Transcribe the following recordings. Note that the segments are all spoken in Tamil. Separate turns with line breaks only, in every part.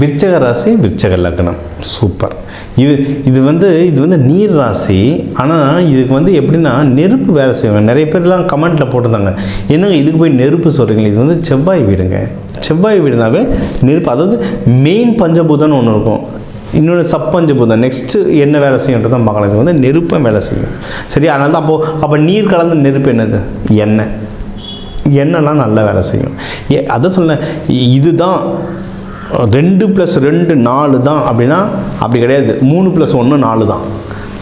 விருச்சக ராசி, விருச்சக லக்னம். சூப்பர். இது வந்து நீர் ராசி. ஆனால் இதுக்கு வந்து எப்படின்னா நெருப்பு வேலை செய்வாங்க. நிறைய பேர்லாம் கமெண்ட்டில் போட்டிருந்தாங்க, என்னங்க இதுக்கு போய் நெருப்பு சொல்கிறீங்களா? இது வந்து செவ்வாய் வீடுங்க. செவ்வாய் வீடுனாவே நெருப்பு. அதாவது மெயின் பஞ்சபூதம்னு ஒன்று இருக்கும், இன்னொன்று சப்பஞ்சபூதம். நெக்ஸ்ட்டு என்ன வேலை செய்யன்றது தான் பார்க்கலாம். இது வந்து நெருப்பை வேலை செய்யும். சரி, அதனால தான் அப்போ நீர் கலந்த நெருப்பு என்னது? எண்ணெய். எண்ணெய்லாம் நல்லா வேலை செய்யும். அதை சொன்னேன், இதுதான் 2+2 4 தான் அப்படின்னா அப்படி கிடையாது. 3+1 4 தான்.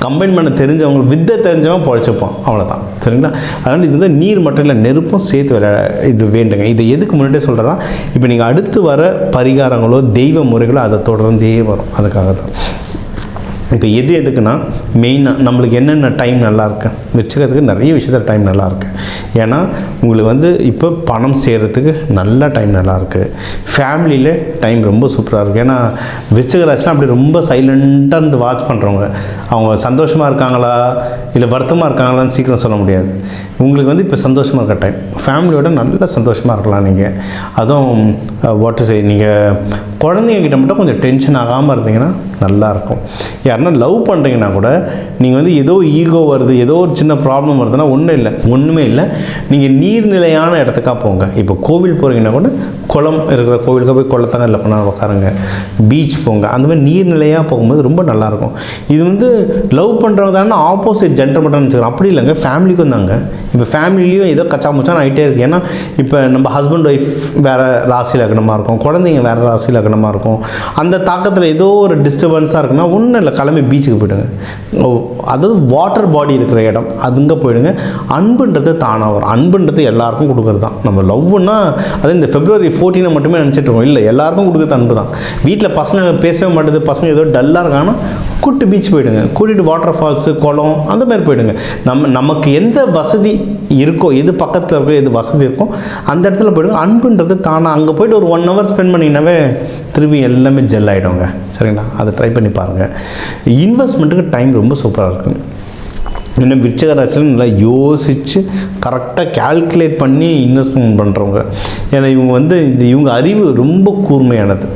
கம்பைன் பண்ண தெரிஞ்சவங்க, வித்தை தெரிஞ்சவங்க பொழைச்சிப்போம், அவ்வளோதான். சரிங்களா? அதனால் இது வந்து நீர் மட்டும் இல்லை, நெருப்பும் சேர்த்து இது வேண்டுங்க. இது எதுக்கு முன்னாடியே சொல்கிறேன்னா, இப்போ நீங்கள் அடுத்து வர பரிகாரங்களோ தெய்வ முறைகளோ அதை தொடர்ந்தே வரும். அதுக்காக தான். இப்போ எதுக்குன்னா மெயினாக நம்மளுக்கு என்னென்ன டைம் நல்லாயிருக்கு, வச்சுக்கிறதுக்கு நிறைய விஷயத்தில் டைம் நல்லாயிருக்கு. ஏன்னா உங்களுக்கு வந்து இப்போ பணம் சேர்கிறதுக்கு நல்ல டைம் நல்லாயிருக்கு. ஃபேமிலியில் டைம் ரொம்ப சூப்பராக இருக்குது. ஏன்னா விருச்சிக ராசிலாம் அப்படி ரொம்ப சைலண்ட்டாக இருந்து வாட்ச் பண்ணுறவங்க, அவங்க சந்தோஷமாக இருக்காங்களா இல்லை வருத்தமாக இருக்காங்களான்னு சீக்கிரம் சொல்ல முடியாது. உங்களுக்கு வந்து இப்போ சந்தோஷமாக இருக்க டைம், ஃபேமிலியோட நல்ல சந்தோஷமாக இருக்கலாம். நீங்கள் அதுவும் நீங்கள் குழந்தைங்கக்கிட்ட மட்டும் கொஞ்சம் டென்ஷன் ஆகாமல் இருந்தீங்கன்னா நல்லாயிருக்கும். யாருன்னா லவ் பண்ணுறீங்கன்னா கூட நீங்கள் வந்து ஏதோ ஈகோ வருது, ஏதோ ஒரு சின்ன ப்ராப்ளம் வருதுன்னா ஒன்றுமே இல்லை. நீங்கள் நீர்நிலையான இடத்துக்காக போங்க. இப்போ கோவில் போகிறீங்கன்னா கூட குளம் இருக்கிற கோவிலுக்கு போய் குளத்தங்கல்ல போனால் உட்காருங்க, பீச் போங்க. அந்த மாதிரி நீர்நிலையாக போகும்போது ரொம்ப நல்லாயிருக்கும். இது வந்து லவ் பண்ணுறவங்க தானே ஆப்போசிட் ஜெண்டர் மட்டும் நினச்சிக்கிறோம். அப்படி இல்லைங்க, ஃபேமிலிக்கும் தாங்க. இப்போ ஃபேமிலிலையும் ஏதோ கச்சா முச்சான்னு ஆகிட்டே இருக்குது. ஏன்னா இப்போ நம்ம ஹஸ்பண்ட் ஒய்ஃப் வேறு ராசி லக்னமாக இருக்கும், குழந்தைங்க வேறு ராசி லக்னமாக இருக்கும். அந்த தாக்கத்தில் ஏதோ ஒரு டிஸ்டர்பன்ஸாக இருக்குன்னா ஒன்றும் இல்லை, கிளம்பி பீச்சுக்கு போய்டுங்க. அதாவது வாட்டர் பாடி இருக்கிற இடம், அதுங்க போயிடுங்க. அன்புன்றது தானாக வரும். அன்புன்றது எல்லாருக்கும் கொடுக்குறது தான். நம்ம லவ்னா அது இந்த February 14 மட்டுமே நினச்சிட்டு இருக்கோம். இல்லை, எல்லாருக்கும் கொடுக்குறது அன்பு தான். வீட்டில் பசங்க பேசவே மாட்டேது, பசங்க ஏதோ டல்லாக இருக்காங்கன்னா கூப்பிட்டு பீச் போயிடுங்க, கூட்டிகிட்டு வாட்டர் ஃபால்ஸு, குளம், அந்த மாதிரி போயிடுங்க. நமக்கு எந்த வசதி இருக்கோ, எது பக்கத்தில் இருக்கோ, எது வசதி இருக்கோ அந்த இடத்துல போயிடுங்க. அன்புன்றது தானாக அங்கே போய்ட்டு ஒரு 1 hour ஸ்பெண்ட் பண்ணிங்கன்னாவே திரும்பி எல்லாமே ஜெல் ஆகிடுங்க. சரிங்களா? அதை ட்ரை பண்ணி பாருங்கள். இன்வெஸ்ட்மெண்ட்டுக்கு டைம் ரொம்ப சூப்பராக இருக்குங்க. இன்னும் விருச்சிக ராசியில் நல்லா யோசித்து கரெக்டாக கால்குலேட் பண்ணி இன்வெஸ்ட்மெண்ட் பண்ணுறவங்க. ஏன்னா இவங்க வந்து இவங்க அறிவு ரொம்ப கூர்மையானது.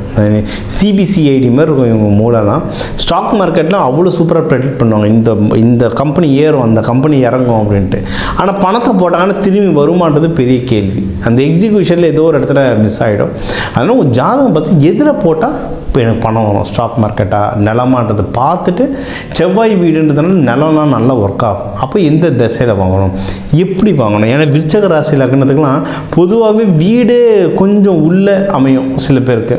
சிபிசிஐடி மாதிரி இருக்கும் இவங்க மூலம்லாம். ஸ்டாக் மார்க்கெட்லாம் அவ்வளோ சூப்பராக ப்ரெடிக்ட் பண்ணுவாங்க, இந்த கம்பெனி ஏறும், அந்த கம்பெனி இறங்கும் அப்படின்ட்டு. ஆனால் பணத்தை போட்டாங்கன்னா திரும்பி வருமானது பெரிய கேள்வி. அந்த எக்ஸிக்யூஷனில் ஏதோ ஒரு இடத்துல மிஸ் ஆகிடும். அதனால் உங்கள் ஜாதகம் பார்த்து எதில் போட்டால் இப்போ எனக்கு பணம் வரும், ஸ்டாக் மார்க்கெட்டா நிலமான்றதை பார்த்துட்டு, செவ்வாய் வீடுன்றதுனால நிலம்லாம் நல்லா ஒர்க் ஆகும். அப்போ எந்த திசையில் வாங்கணும், எப்படி வாங்கணும்? ஏன்னா விருச்சிக ராசி லக்னத்துக்குலாம் பொதுவாகவே வீடு கொஞ்சம் உள்ளே அமையும், சில பேருக்கு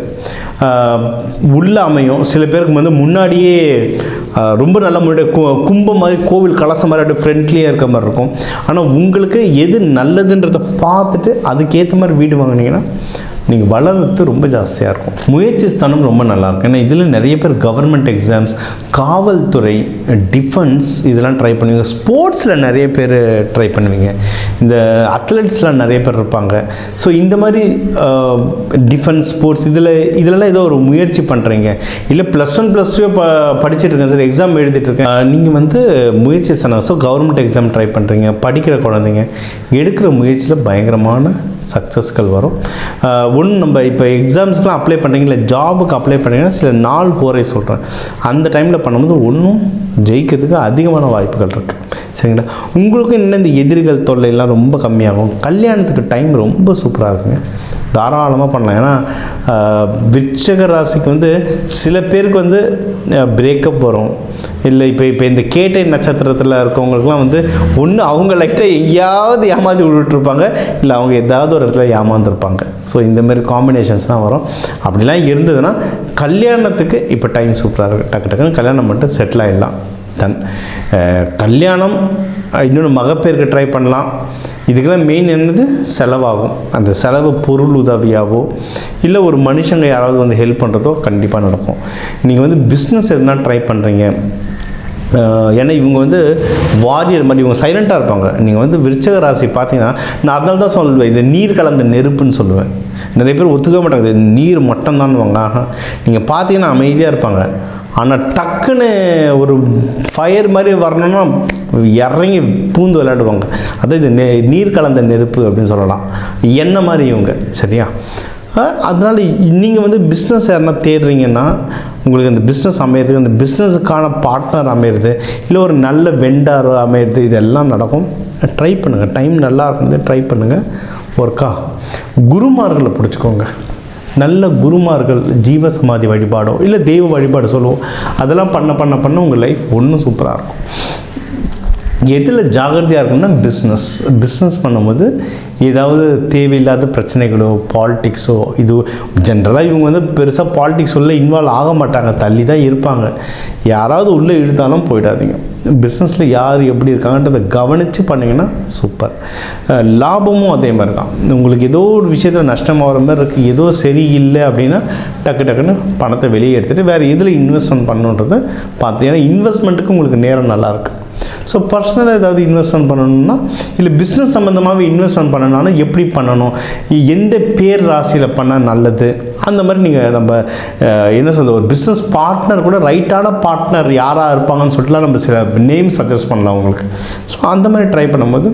உள்ளே அமையும், சில பேருக்கு வந்து முன்னாடியே ரொம்ப நல்ல முன்னாடி கும்பம் மாதிரி கோவில் கலசம் மாதிரி அப்படியே ஃப்ரெண்ட்லியாக இருக்க மாதிரி இருக்கும். ஆனால் உங்களுக்கு எது நல்லதுன்றதை பார்த்துட்டு அதுக்கேற்ற மாதிரி வீடு வாங்கினீங்கன்னா நீங்கள் வளர்றது ரொம்ப ஜாஸ்தியாக இருக்கும். முயற்சி ஸ்தானம் ரொம்ப நல்லாயிருக்கும். ஏன்னா இதில் நிறைய பேர் கவர்மெண்ட் எக்ஸாம்ஸ், காவல்துறை, டிஃபென்ஸ் இதெல்லாம் ட்ரை பண்ணுவீங்க. ஸ்போர்ட்ஸில் நிறைய பேர் ட்ரை பண்ணுவீங்க. இந்த அத்லெட்ஸ்லாம் நிறைய பேர் இருப்பாங்க. ஸோ இந்த மாதிரி டிஃபென்ஸ், ஸ்போர்ட்ஸ் இதிலெல்லாம் ஏதோ ஒரு முயற்சி பண்ணுறீங்க. இல்லை +1 +2 படிச்சுட்டு இருக்கேன் சார், எக்ஸாம் எழுதிட்டுருக்கேன், நீங்கள் வந்து முயற்சி ஸ்தானம். ஸோ கவர்மெண்ட் எக்ஸாம் ட்ரை பண்ணுறீங்க, படிக்கிற குழந்தைங்க எடுக்கிற முயற்சியில் பயங்கரமான சக்ஸஸ்கள் வரும். ஒன்று நம்ம இப்போ எக்ஸாம்ஸ்க்குலாம் அப்ளை பண்ணுறீங்களா, ஜாபுக்கு அப்ளை பண்ணுறீங்கன்னா சில நாள் போரை சொல்கிறேன், அந்த டைமில் பண்ணும்போது ஒன்றும் ஜெயிக்கிறதுக்கு அதிகமான வாய்ப்புகள் இருக்குது. சரிங்களா? உங்களுக்கும் இன்னும் இந்த எதிரிகள் தொல்லையெல்லாம் ரொம்ப கம்மியாகும். கல்யாணத்துக்கு டைம் ரொம்ப சூப்பராக இருக்குங்க, தாராளமாக பண்ணலாம். ஏன்னா விருச்சிக ராசிக்கு வந்து சில பேருக்கு வந்து பிரேக்கப் வரும். இல்லை இப்போ இந்த கேட்டை நட்சத்திரத்தில் இருக்கவங்களுக்குலாம் வந்து ஒன்று அவங்க லைட்டாக எங்கேயாவது ஏமாற்றி விட்டுருப்பாங்க, இல்லை அவங்க ஏதாவது ஒரு இடத்துல ஏமாந்துருப்பாங்க. ஸோ இந்த மாதிரி காம்பினேஷன்ஸ் தான் வரும். அப்படிலாம் இருந்ததுன்னா கல்யாணத்துக்கு இப்போ டைம் சூப்பராக இருக்குது. டக்குன்னு கல்யாணம் மட்டும் செட்டில் ஆகிடலாம். கல்யாணம் இன்னொன்று மகப்பேருக்கு ட்ரை பண்ணலாம். இதுக்கெல்லாம் மெயின் என்னது, செலவாகும். அந்த செலவு பொருள் உதவியாகவோ இல்லை ஒரு மனுஷங்க யாராவது வந்து ஹெல்ப் பண்ணுறதோ கண்டிப்பாக நடக்கும். நீங்கள் வந்து பிஸ்னஸ் எதுனா ட்ரை பண்ணுறீங்க, ஏன்னா இவங்க வந்து வாரியர் மாதிரி, இவங்க சைலண்ட்டாக இருப்பாங்க. நீங்கள் வந்து விருச்சிக ராசி பார்த்தீங்கன்னா, நான் அதனால தான் சொல்லுவேன் இது நீர் கலந்த நெருப்புன்னு சொல்லுவேன். நிறைய பேர் ஒத்துக்க மாட்டாங்க, இது நீர் மட்டும்தான் வாங்க. நீங்கள் பார்த்தீங்கன்னா அமைதியாக இருப்பாங்க, ஆனால் டக்குன்னு ஒரு ஃபயர் மாதிரி வரணும்னா இறங்கி பூந்து விளையாடுவாங்க. அதான் இது நீர் கலந்த நெருப்பு அப்படின்னு சொல்லலாம். எண்ணெய் மாதிரி இவங்க. சரியா? அதனால் நீங்கள் வந்து பிஸ்னஸ் யாருன்னா தேடுறீங்கன்னா உங்களுக்கு அந்த பிஸ்னஸ் அமையிறது, அந்த பிஸ்னஸுக்கான பார்ட்னர் அமையிறது, இல்லை ஒரு நல்ல வெண்டார் அமையிறது, இதெல்லாம் நடக்கும். ட்ரை பண்ணுங்கள். டைம் நல்லா இருக்குது, ட்ரை பண்ணுங்கள், ஒர்க் ஆகும். குருமார்களை பிடிச்சிக்கோங்க. நல்ல குருமார்கள், ஜீவசமாதி வழிபாடோ இல்லை தெய்வ வழிபாடு சொல்லுவோம், அதெல்லாம் பண்ண உங்கள் லைஃப் ஒன்றும் சூப்பராக இருக்கும். எதில் ஜாகிரதையாக இருக்குன்னா பிஸ்னஸ் பண்ணும்போது ஏதாவது தேவையில்லாத பிரச்சனைகளோ பாலிட்டிக்ஸோ, இது ஜென்ரலாக இவங்க வந்து பெருசாக பாலிட்டிக்ஸ் உள்ள இன்வால்வ் ஆக மாட்டாங்க, தள்ளி தான் இருப்பாங்க. யாராவது உள்ளே இழுத்தாலும் போயிடாதீங்க. பிஸ்னஸில் யார் எப்படி இருக்காங்கன்றதை கவனித்து பண்ணிங்கன்னா சூப்பர். லாபமும் அதே மாதிரி தான். உங்களுக்கு ஏதோ ஒரு விஷயத்தில் நஷ்டமாகிற மாதிரி இருக்குது, ஏதோ சரியில்லை அப்படின்னா டக்குன்னு பணத்தை வெளியே எடுத்துகிட்டு வேறு எதில் இன்வெஸ்ட்மெண்ட் பண்ணணுன்றதை பார்த்து, ஏன்னா இன்வெஸ்ட்மெண்ட்டுக்கு உங்களுக்கு நேரம் நல்லாயிருக்கு. ஸோ பர்சனலாக ஏதாவது இன்வெஸ்ட்மெண்ட் பண்ணணும்னா, இல்லை பிஸ்னஸ் சம்மந்தமாகவே இன்வெஸ்ட்மெண்ட் பண்ணணும்னா எப்படி பண்ணணும், எந்த பேர் ராசியில் பண்ணால் நல்லது, அந்த மாதிரி நீங்கள் நம்ம என்ன சொல்கிறது, ஒரு பிஸ்னஸ் பார்ட்னர் கூட ரைட்டான பார்ட்னர் யாராக இருப்பாங்கன்னு சொல்லிட்டுலாம் நம்ம சில நேம் சஜஸ்ட் பண்ணலாம் உங்களுக்கு. ஸோ அந்த மாதிரி ட்ரை பண்ணும்போது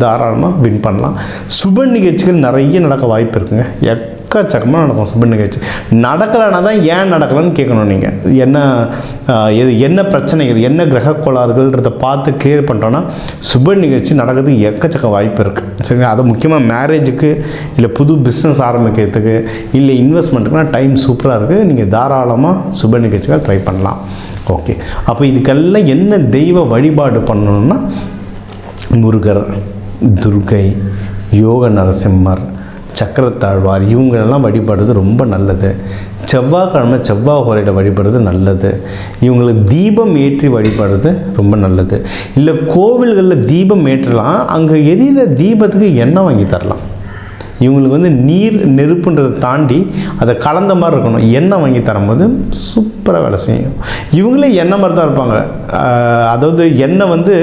தாராளமாக வின் பண்ணலாம். சுப நிகழ்ச்சிகள் நிறைய நடக்க வாய்ப்பு இருக்குங்க. எக்கச்சக்கமாக நடக்கும் சுப நிகழ்ச்சி. நடக்கலைன்னா தான் ஏன் நடக்கலைன்னு கேட்கணும் நீங்கள். என்ன பிரச்சனைகள், என்ன கிரக கோளாறுகள்ன்றதை பார்த்து கிளியர் பண்ணிட்டோன்னா சுப நிகழ்ச்சி நடக்கிறதுக்கு எக்கச்சக்க வாய்ப்பு இருக்குது. சரிங்களா? அது முக்கியமாக மேரேஜுக்கு, இல்லை புது பிஸ்னஸ் ஆரம்பிக்கிறதுக்கு, இல்லை இன்வெஸ்ட்மெண்ட்டுக்குலாம் டைம் சூப்பராக இருக்குது. நீங்கள் தாராளமாக சுப நிகழ்ச்சிகள் ட்ரை பண்ணலாம். ஓகே, அப்போ இதுக்கெல்லாம் என்ன தெய்வ வழிபாடு பண்ணணும்னா முருகர், துர்கை, யோக நரசிம்மர், சக்கரத்தாழ்வார், இவங்களெல்லாம் வழிபடுறது ரொம்ப நல்லது. செவ்வாய்க்கிழமை செவ்வாய் ஹோரையில் வழிபடுறது நல்லது. இவங்களுக்கு தீபம் ஏற்றி வழிபடுறது ரொம்ப நல்லது. இல்லை கோவில்களில் தீபம் ஏற்றலாம், அங்கே எரியிற தீபத்துக்கு எண்ணெய் வாங்கி தரலாம். இவங்களுக்கு வந்து நீர் நெருப்புன்றதை தாண்டி அதை கலந்த மாதிரி இருக்கணும். எண்ணெய் வாங்கி தரும்போது சூப்பராக வேலை செய்யும். இவங்களே எண்ணெய் மாதிரி தான் இருப்பாங்க. அதாவது எண்ணெய் வந்து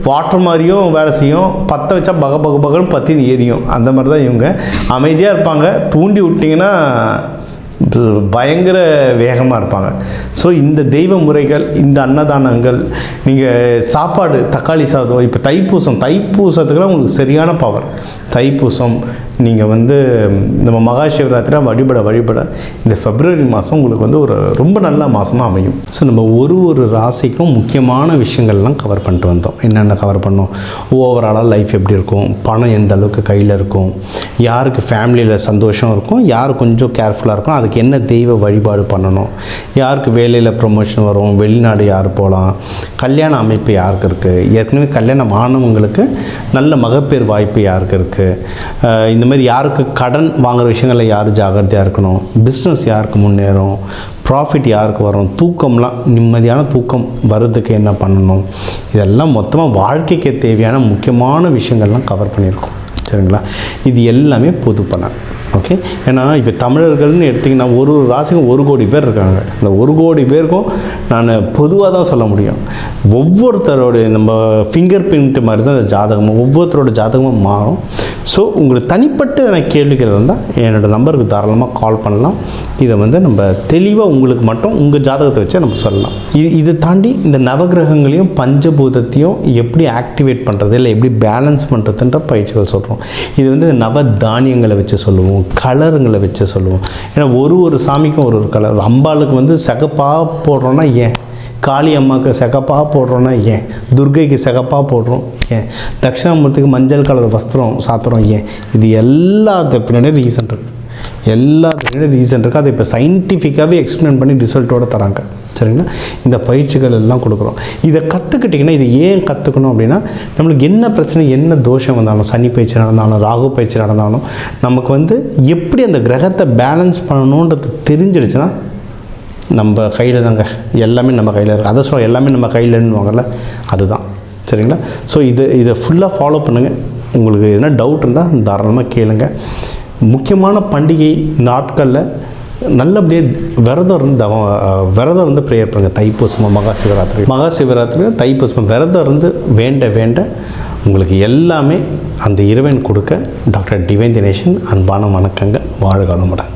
வாட்டர் மாதிரியும் வேலை செய்யும், பற்ற வச்சா பகன்னு பற்றின்னு எரியும். அந்த மாதிரி தான் இவங்க அமைதியாக இருப்பாங்க. தூண்டி விட்டிங்கன்னா பயங்கர வேகமாக இருப்பாங்க. ஸோ இந்த தெய்வ முறைகள், இந்த அன்னதானங்கள், நீங்கள் சாப்பாடு தக்காளி சாதம், இப்போ தைப்பூசத்துக்குலாம் உங்களுக்கு சரியான பவர். தைப்பூசம் நீங்கள் வந்து நம்ம மகா சிவராத்திரி வழிபட இந்த பிப்ரவரி மாதம் உங்களுக்கு வந்து ஒரு ரொம்ப நல்ல மாதமாக அமையும். ஸோ நம்ம ஒரு ராசிக்கும் முக்கியமான விஷயங்கள்லாம் கவர் பண்ணிட்டு வந்தோம். என்னென்ன கவர் பண்ணோம், ஓவராலாக லைஃப் எப்படி இருக்கும், பணம் எந்த அளவுக்கு கையில் இருக்கும், யாருக்கு ஃபேமிலியில் சந்தோஷம் இருக்கும், யார் கொஞ்சம் கேர்ஃபுல்லாக இருக்கும், அதுக்கு என்ன தெய்வ வழிபாடு பண்ணணும், யாருக்கு வேலையில் ப்ரொமோஷன் வரும், வெளிநாடு யார் போகலாம், கல்யாண அமைப்பு யாருக்கு இருக்குது, ஏற்கனவே கல்யாணம் ஆனவங்களுக்கு நல்ல மகப்பேறு வாய்ப்பு யாருக்கு இருக்குது, இந்த மாதிரி யாருக்கு கடன் வாங்குகிற விஷயங்களில் யார் ஜாகிரதையாக இருக்கணும், பிஸ்னஸ் யாருக்கு முன்னேறும், ப்ராஃபிட் யாருக்கு வரும், தூக்கம்லாம் நிம்மதியான தூக்கம் வர்றதுக்கு என்ன பண்ணணும், இதெல்லாம் மொத்தமாக வாழ்க்கைக்கு தேவையான முக்கியமான விஷயங்கள்லாம் கவர் பண்ணியிருக்கோம். சரிங்களா? இது எல்லாமே பொது பலன். ஓகே, ஏன்னா இப்போ தமிழர்கள்னு எடுத்திங்கன்னா ஒரு ராசிக்கும் 1 கோடி பேர் இருக்காங்க. இந்த 1 கோடி பேருக்கும் நான் பொதுவாக தான் சொல்ல முடியும். ஒவ்வொருத்தரோடைய நம்ம ஃபிங்கர் பிரிண்ட் மாதிரி தான் இந்த ஜாதகமும், ஒவ்வொருத்தரோட ஜாதகமும் மாறும். ஸோ உங்களுக்கு தனிப்பட்ட கேள்விகள் இருந்தால் என்னோடய நம்பருக்கு தாராளமாக கால் பண்ணலாம். இதை வந்து நம்ம தெளிவாக உங்களுக்கு மட்டும் உங்கள் ஜாதகத்தை வச்சு நம்ம சொல்லலாம். இதை தாண்டி இந்த நவகிரகங்களையும் பஞ்சபூதத்தையும் எப்படி ஆக்டிவேட் பண்ணுறது, இல்லை எப்படி பேலன்ஸ் பண்ணுறதுன்ற பயிற்சிகள் சொல்கிறோம். இது வந்து நவ தானியங்களை வச்சு சொல்லுவோம், கலருங்களை வச்சு சொல்லுவோம். ஏன்னா ஒரு சாமிக்கும் ஒரு கலர். அம்பாளுக்கு வந்து சிகப்பாக போடுறோன்னா ஏன், காளி அம்மாவுக்கு சிகப்பாக போடுறோன்னா ஏன், துர்கைக்கு சிகப்பாக போடுறோம் ஏன், தட்சிணாமூர்த்திக்கு மஞ்சள் கலர் வஸ்திரம் சாத்துறோம் ஏன், இது எல்லாத்துக்கு பின்னாடி ரீசன் இருக்குது. அதை இப்போ சயின்டிஃபிக்காகவே எக்ஸ்பிளைன் பண்ணி ரிசல்ட்டோடு தராங்க. சரிங்களா? இந்த பயிற்சிகள் எல்லாம் கொடுக்குறோம். இதை கற்றுக்கிட்டிங்கன்னா, இதை ஏன் கற்றுக்கணும் அப்படின்னா, நம்மளுக்கு என்ன பிரச்சனை, என்ன தோஷம் வந்தாலும், சனி பயிற்சி நடந்தாலும், ராகு பயிற்சி நடந்தாலும், நமக்கு வந்து எப்படி அந்த கிரகத்தை பேலன்ஸ் பண்ணணுன்றது தெரிஞ்சிடுச்சுன்னா நம்ம கையில் தாங்க, எல்லாமே நம்ம கையில் இருக்குது. அதை சொல்ல எல்லாமே நம்ம கையில்னுவாங்கல்ல, அதுதான். சரிங்களா? ஸோ இதை ஃபுல்லாக ஃபாலோ பண்ணுங்கள். உங்களுக்கு எதுனா டவுட் இருந்தால் தாராளமாக கேளுங்க. முக்கியமான பண்டிகை நாட்களில் நல்லபடியாக விரதம் இருந்து ப்ரேயர் பண்ணுங்கள். தைப்பூசமாக மகா சிவராத்திரி தைப்பூசம் விரதம் இருந்து வேண்ட உங்களுக்கு எல்லாமே அந்த இறைவன் கொடுக்க டாக்டர் டிவைன் தினேஷன் அன்பான வணக்கங்கள். வாழ்க வளமுடன்.